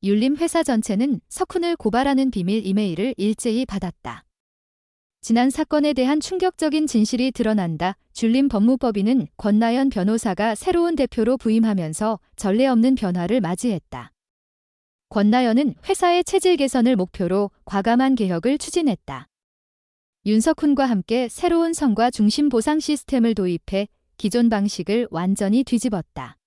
율림 회사 전체는 석훈을 고발하는 비밀 이메일을 일제히 받았다. 지난 사건에 대한 충격적인 진실이 드러난다. 율림 법무법인은 권나연 변호사가 새로운 대표로 부임하면서 전례 없는 변화를 맞이했다. 권나연은 회사의 체질 개선을 목표로 과감한 개혁을 추진했다. 윤석훈과 함께 새로운 성과 중심 보상 시스템을 도입해 기존 방식을 완전히 뒤집었다.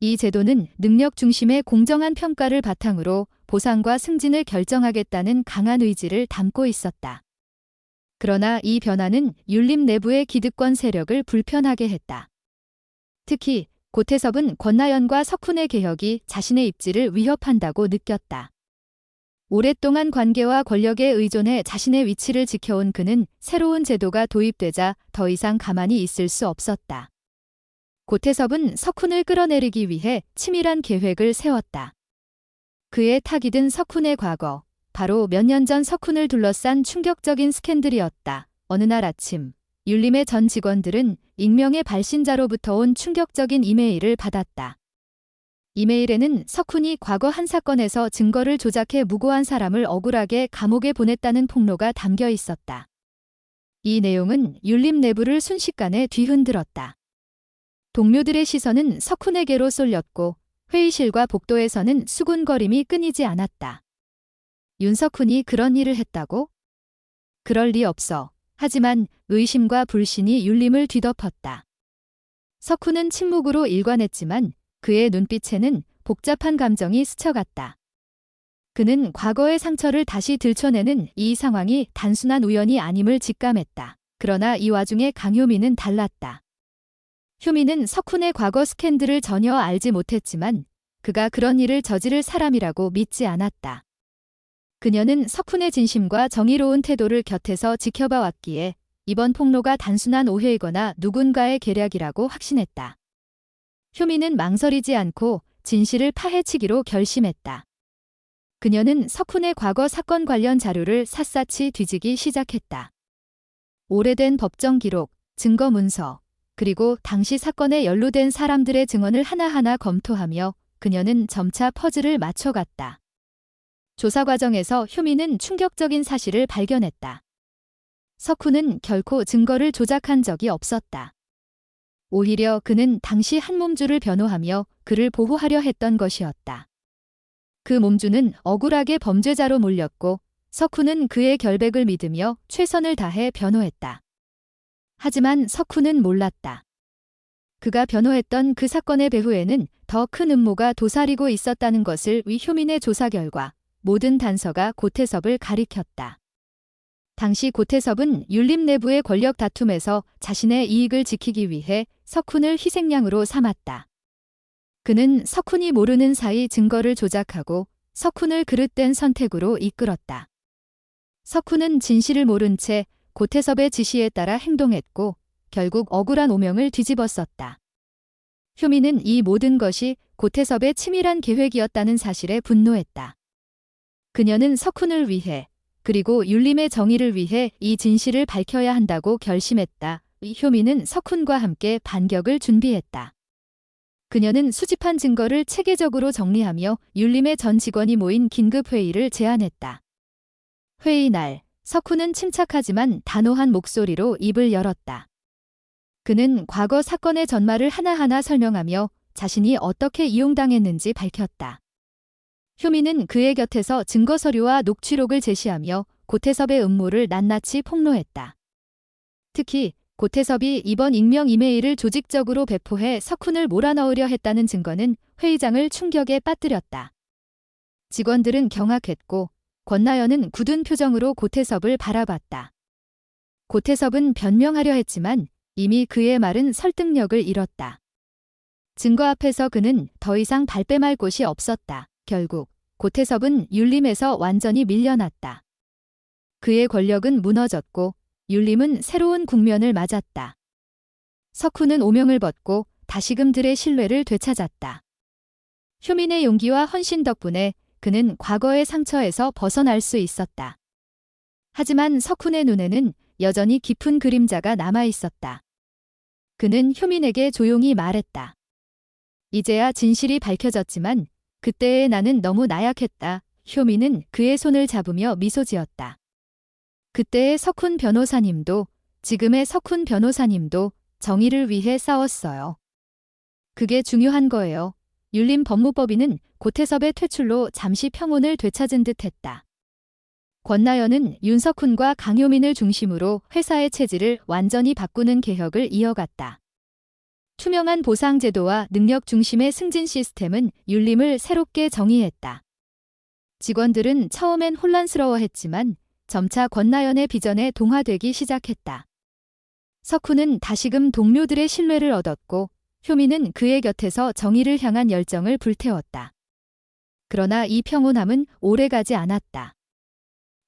이 제도는 능력 중심의 공정한 평가를 바탕으로 보상과 승진을 결정하겠다는 강한 의지를 담고 있었다. 그러나 이 변화는 율림 내부의 기득권 세력을 불편하게 했다. 특히 고태섭은 권나연과 석훈의 개혁이 자신의 입지를 위협한다고 느꼈다. 오랫동안 관계와 권력에 의존해 자신의 위치를 지켜온 그는 새로운 제도가 도입되자 더 이상 가만히 있을 수 없었다. 고태섭은 석훈을 끌어내리기 위해 치밀한 계획을 세웠다. 그의 탁이 든 석훈의 과거, 바로 몇 년 전 석훈을 둘러싼 충격적인 스캔들이었다. 어느 날 아침, 율림의 전 직원들은 익명의 발신자로부터 온 충격적인 이메일을 받았다. 이메일에는 석훈이 과거 한 사건에서 증거를 조작해 무고한 사람을 억울하게 감옥에 보냈다는 폭로가 담겨 있었다. 이 내용은 율림 내부를 순식간에 뒤흔들었다. 동료들의 시선은 석훈에게로 쏠렸고 회의실과 복도에서는 수군거림이 끊이지 않았다. 윤석훈이 그런 일을 했다고? 그럴 리 없어. 하지만 의심과 불신이 율림을 뒤덮었다. 석훈은 침묵으로 일관했지만 그의 눈빛에는 복잡한 감정이 스쳐갔다. 그는 과거의 상처를 다시 들춰내는 이 상황이 단순한 우연이 아님을 직감했다. 그러나 이 와중에 강효민은 달랐다. 효민은 석훈의 과거 스캔들을 전혀 알지 못했지만 그가 그런 일을 저지를 사람이라고 믿지 않았다. 그녀는 석훈의 진심과 정의로운 태도를 곁에서 지켜봐 왔기에 이번 폭로가 단순한 오해이거나 누군가의 계략이라고 확신했다. 효민은 망설이지 않고 진실을 파헤치기로 결심했다. 그녀는 석훈의 과거 사건 관련 자료를 샅샅이 뒤지기 시작했다. 오래된 법정 기록, 증거 문서, 그리고 당시 사건에 연루된 사람들의 증언을 하나하나 검토하며 그녀는 점차 퍼즐을 맞춰갔다. 조사 과정에서 효민은 충격적인 사실을 발견했다. 석훈은 결코 증거를 조작한 적이 없었다. 오히려 그는 당시 한 몸주를 변호하며 그를 보호하려 했던 것이었다. 그 몸주는 억울하게 범죄자로 몰렸고 석훈은 그의 결백을 믿으며 최선을 다해 변호했다. 하지만 석훈은 몰랐다. 그가 변호했던 그 사건의 배후에는 더 큰 음모가 도사리고 있었다는 것을 효민의 조사 결과 모든 단서가 고태섭을 가리켰다. 당시 고태섭은 율림 내부의 권력 다툼에서 자신의 이익을 지키기 위해 석훈을 희생양으로 삼았다. 그는 석훈이 모르는 사이 증거를 조작하고 석훈을 그릇된 선택으로 이끌었다. 석훈은 진실을 모른 채 고태섭의 지시에 따라 행동했고 결국 억울한 오명을 뒤집었었다. 효민은 이 모든 것이 고태섭의 치밀한 계획이었다는 사실에 분노했다. 그녀는 석훈을 위해 그리고 율림의 정의를 위해 이 진실을 밝혀야 한다고 결심했다. 효민은 석훈과 함께 반격을 준비했다. 그녀는 수집한 증거를 체계적으로 정리하며 율림의 전 직원이 모인 긴급회의를 제안했다. 회의 날, 석훈은 침착하지만 단호한 목소리로 입을 열었다. 그는 과거 사건의 전말을 하나하나 설명하며 자신이 어떻게 이용당했는지 밝혔다. 효민은 그의 곁에서 증거 서류와 녹취록을 제시하며 고태섭의 음모를 낱낱이 폭로했다. 특히 고태섭이 이번 익명 이메일을 조직적으로 배포해 석훈을 몰아넣으려 했다는 증거는 회의장을 충격에 빠뜨렸다. 직원들은 경악했고 권나연은 굳은 표정으로 고태섭을 바라봤다. 고태섭은 변명하려 했지만 이미 그의 말은 설득력을 잃었다. 증거 앞에서 그는 더 이상 발뺌할 곳이 없었다. 결국 고태섭은 율림에서 완전히 밀려났다. 그의 권력은 무너졌고 율림은 새로운 국면을 맞았다. 석훈은 오명을 벗고 다시금들의 신뢰를 되찾았다. 효민의 용기와 헌신 덕분에 그는 과거의 상처에서 벗어날 수 있었다. 하지만 석훈의 눈에는 여전히 깊은 그림자가 남아있었다. 그는 효민에게 조용히 말했다. 이제야 진실이 밝혀졌지만 그때의 나는 너무 나약했다. 효민은 그의 손을 잡으며 미소 지었다. 그때의 석훈 변호사님도, 지금의 석훈 변호사님도 정의를 위해 싸웠어요. 그게 중요한 거예요. 율림 법무법인은 고태섭의 퇴출로 잠시 평온을 되찾은 듯 했다. 권나연은 윤석훈과 강효민을 중심으로 회사의 체질을 완전히 바꾸는 개혁을 이어갔다. 투명한 보상제도와 능력 중심의 승진 시스템은 율림을 새롭게 정의했다. 직원들은 처음엔 혼란스러워했지만 점차 권나연의 비전에 동화되기 시작했다. 석훈은 다시금 동료들의 신뢰를 얻었고 효민은 그의 곁에서 정의를 향한 열정을 불태웠다. 그러나 이 평온함은 오래가지 않았다.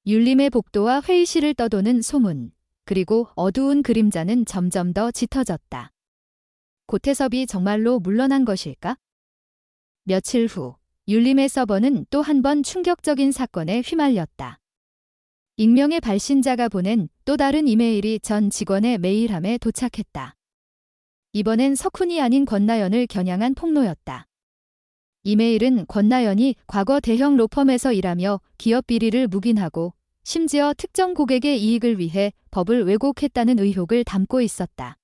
율림의 복도와 회의실을 떠도는 소문, 그리고 어두운 그림자는 점점 더 짙어졌다. 고태섭이 정말로 물러난 것일까? 며칠 후, 율림의 서버는 또 한 번 충격적인 사건에 휘말렸다. 익명의 발신자가 보낸 또 다른 이메일이 전 직원의 메일함에 도착했다. 이번엔 석훈이 아닌 권나연을 겨냥한 폭로였다. 이메일은 권나연이 과거 대형 로펌에서 일하며 기업 비리를 묵인하고 심지어 특정 고객의 이익을 위해 법을 왜곡했다는 의혹을 담고 있었다.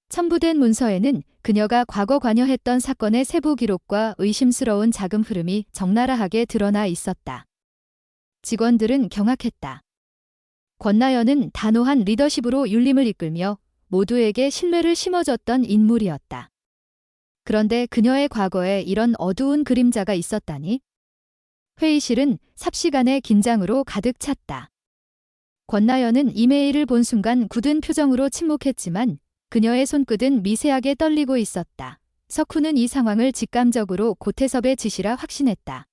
첨부된 문서에는 그녀가 과거 관여했던 사건의 세부 기록과 의심스러운 자금 흐름이 적나라하게 드러나 있었다. 직원들은 경악했다. 권나연은 단호한 리더십으로 율림을 이끌며 모두에게 신뢰를 심어줬던 인물이었다. 그런데 그녀의 과거에 이런 어두운 그림자가 있었다니? 회의실은 삽시간의 긴장으로 가득 찼다. 권나연은 이메일을 본 순간 굳은 표정으로 침묵했지만 그녀의 손끝은 미세하게 떨리고 있었다. 석훈은 이 상황을 직감적으로 고태섭의 지시라 확신했다.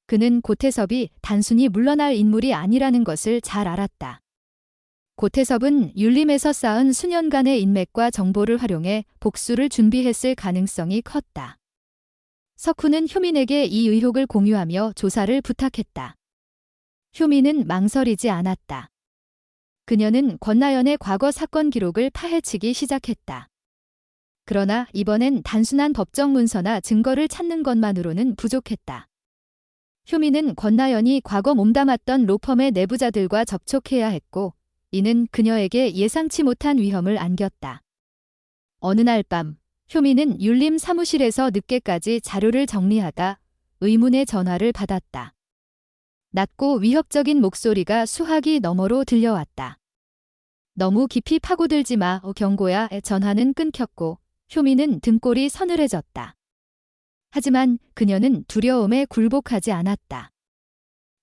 그는 고태섭이 단순히 물러날 인물이 아니라는 것을 잘 알았다. 고태섭은 율림에서 쌓은 수년간의 인맥과 정보를 활용해 복수를 준비했을 가능성이 컸다. 석훈은 효민에게 이 의혹을 공유하며 조사를 부탁했다. 효민은 망설이지 않았다. 그녀는 권나연의 과거 사건 기록을 파헤치기 시작했다. 그러나 이번엔 단순한 법정 문서나 증거를 찾는 것만으로는 부족했다. 효민은 권나연이 과거 몸담았던 로펌의 내부자들과 접촉해야 했고, 이는 그녀에게 예상치 못한 위험을 안겼다. 어느 날 밤, 효민은 율림 사무실에서 늦게까지 자료를 정리하다 의문의 전화를 받았다. 낮고 위협적인 목소리가 수화기 너머로 들려왔다. 너무 깊이 파고들지 마, 경고야. 전화는 끊겼고 효민은 등골이 서늘해졌다. 하지만 그녀는 두려움에 굴복하지 않았다.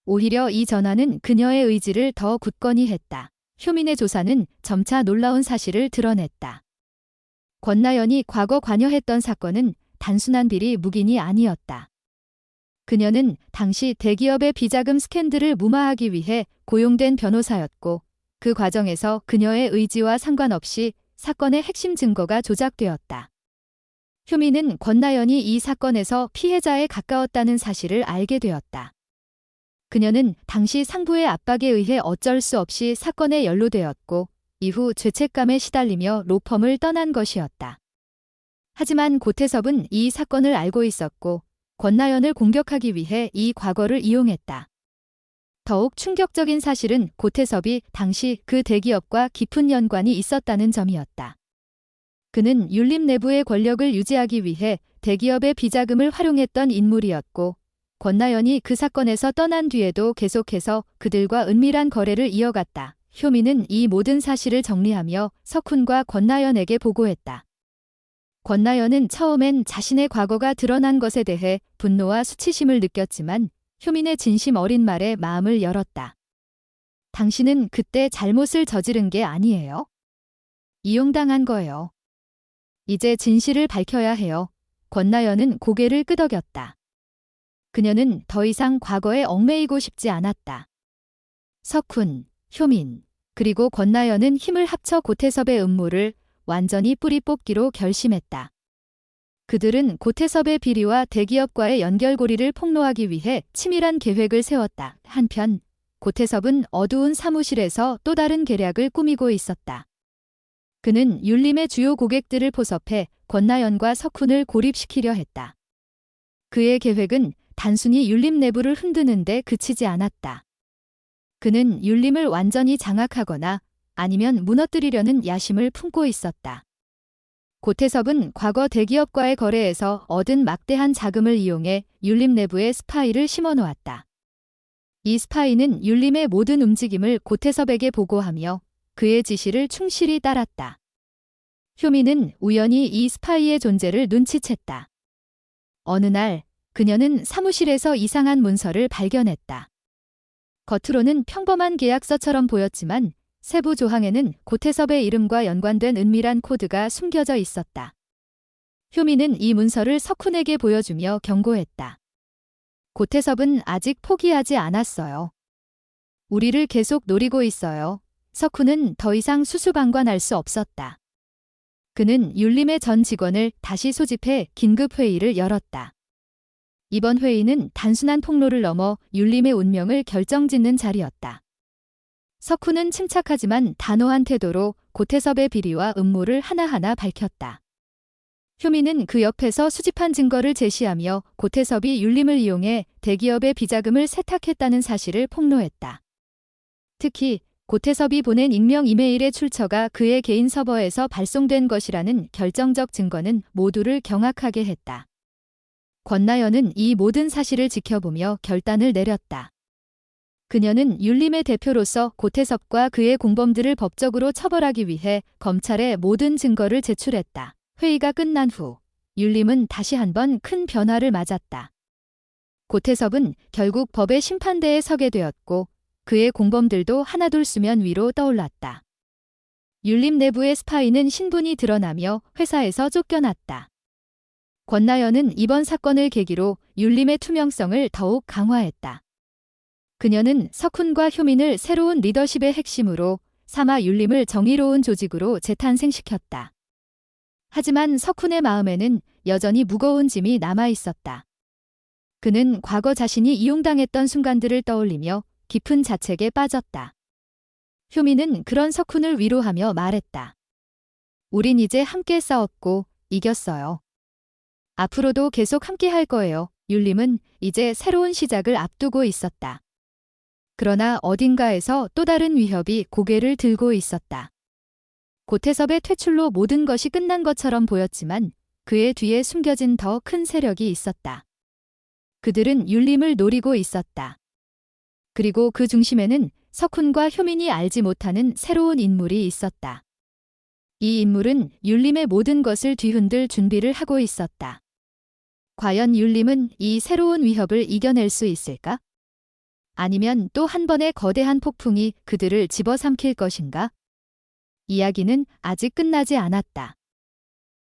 오히려 이 전화는 그녀의 의지를 더 굳건히 했다. 효민의 조사는 점차 놀라운 사실을 드러냈다. 권나연이 과거 관여했던 사건은 단순한 비리 묵인이 아니었다. 그녀는 당시 대기업의 비자금 스캔들을 무마하기 위해 고용된 변호사였고, 그 과정에서 그녀의 의지와 상관없이 사건의 핵심 증거가 조작되었다. 효민은 권나연이 이 사건에서 피해자에 가까웠다는 사실을 알게 되었다. 그녀는 당시 상부의 압박에 의해 어쩔 수 없이 사건에 연루되었고, 이후 죄책감에 시달리며 로펌을 떠난 것이었다. 하지만 고태섭은 이 사건을 알고 있었고, 권나연을 공격하기 위해 이 과거를 이용했다. 더욱 충격적인 사실은 고태섭이 당시 그 대기업과 깊은 연관이 있었다는 점이었다. 그는 율림 내부의 권력을 유지하기 위해 대기업의 비자금을 활용했던 인물이었고, 권나연이 그 사건에서 떠난 뒤에도 계속해서 그들과 은밀한 거래를 이어갔다. 효민은 이 모든 사실을 정리하며 석훈과 권나연에게 보고했다. 권나연은 처음엔 자신의 과거가 드러난 것에 대해 분노와 수치심을 느꼈지만 효민의 진심 어린 말에 마음을 열었다. 당신은 그때 잘못을 저지른 게 아니에요. 이용당한 거예요. 이제 진실을 밝혀야 해요. 권나연은 고개를 끄덕였다. 그녀는 더 이상 과거에 얽매이고 싶지 않았다. 석훈, 효민, 그리고 권나연은 힘을 합쳐 고태섭의 음모를 완전히 뿌리 뽑기로 결심했다. 그들은 고태섭의 비리와 대기업과의 연결고리를 폭로하기 위해 치밀한 계획을 세웠다. 한편 고태섭은 어두운 사무실에서 또 다른 계략을 꾸미고 있었다. 그는 율림의 주요 고객들을 포섭해 권나연과 석훈을 고립시키려 했다. 그의 계획은 단순히 율림 내부를 흔드는데 그치지 않았다. 그는 율림을 완전히 장악하거나 아니면 무너뜨리려는 야심을 품고 있었다. 고태섭은 과거 대기업과의 거래에서 얻은 막대한 자금을 이용해 율림 내부에 스파이를 심어놓았다. 이 스파이는 율림의 모든 움직임을 고태섭에게 보고하며 그의 지시를 충실히 따랐다. 효민은 우연히 이 스파이의 존재를 눈치챘다. 어느 날 그녀는 사무실에서 이상한 문서를 발견했다. 겉으로는 평범한 계약서처럼 보였지만 세부 조항에는 고태섭의 이름과 연관된 은밀한 코드가 숨겨져 있었다. 효민은 이 문서를 석훈에게 보여주며 경고했다. 고태섭은 아직 포기하지 않았어요. 우리를 계속 노리고 있어요. 석훈은 더 이상 수수방관할 수 없었다. 그는 율림의 전 직원을 다시 소집해 긴급회의를 열었다. 이번 회의는 단순한 폭로를 넘어 율림의 운명을 결정짓는 자리였다. 석훈은 침착하지만 단호한 태도로 고태섭의 비리와 음모를 하나하나 밝혔다. 효민은 그 옆에서 수집한 증거를 제시하며 고태섭이 율림을 이용해 대기업의 비자금을 세탁했다는 사실을 폭로했다. 특히 고태섭이 보낸 익명 이메일의 출처가 그의 개인 서버에서 발송된 것이라는 결정적 증거는 모두를 경악하게 했다. 권나연은 이 모든 사실을 지켜보며 결단을 내렸다. 그녀는 율림의 대표로서 고태섭과 그의 공범들을 법적으로 처벌하기 위해 검찰에 모든 증거를 제출했다. 회의가 끝난 후 율림은 다시 한번 큰 변화를 맞았다. 고태섭은 결국 법의 심판대에 서게 되었고 그의 공범들도 하나둘 수면 위로 떠올랐다. 율림 내부의 스파이는 신분이 드러나며 회사에서 쫓겨났다. 권나연은 이번 사건을 계기로 율림의 투명성을 더욱 강화했다. 그녀는 석훈과 효민을 새로운 리더십의 핵심으로 삼아 율림을 정의로운 조직으로 재탄생시켰다. 하지만 석훈의 마음에는 여전히 무거운 짐이 남아있었다. 그는 과거 자신이 이용당했던 순간들을 떠올리며 깊은 자책에 빠졌다. 효민은 그런 석훈을 위로하며 말했다. 우린 이제 함께 싸웠고 이겼어요. 앞으로도 계속 함께 할 거예요. 율림은 이제 새로운 시작을 앞두고 있었다. 그러나 어딘가에서 또 다른 위협이 고개를 들고 있었다. 고태섭의 퇴출로 모든 것이 끝난 것처럼 보였지만 그의 뒤에 숨겨진 더 큰 세력이 있었다. 그들은 율림을 노리고 있었다. 그리고 그 중심에는 석훈과 효민이 알지 못하는 새로운 인물이 있었다. 이 인물은 율림의 모든 것을 뒤흔들 준비를 하고 있었다. 과연 율림은 이 새로운 위협을 이겨낼 수 있을까? 아니면 또 한 번의 거대한 폭풍이 그들을 집어삼킬 것인가? 이야기는 아직 끝나지 않았다.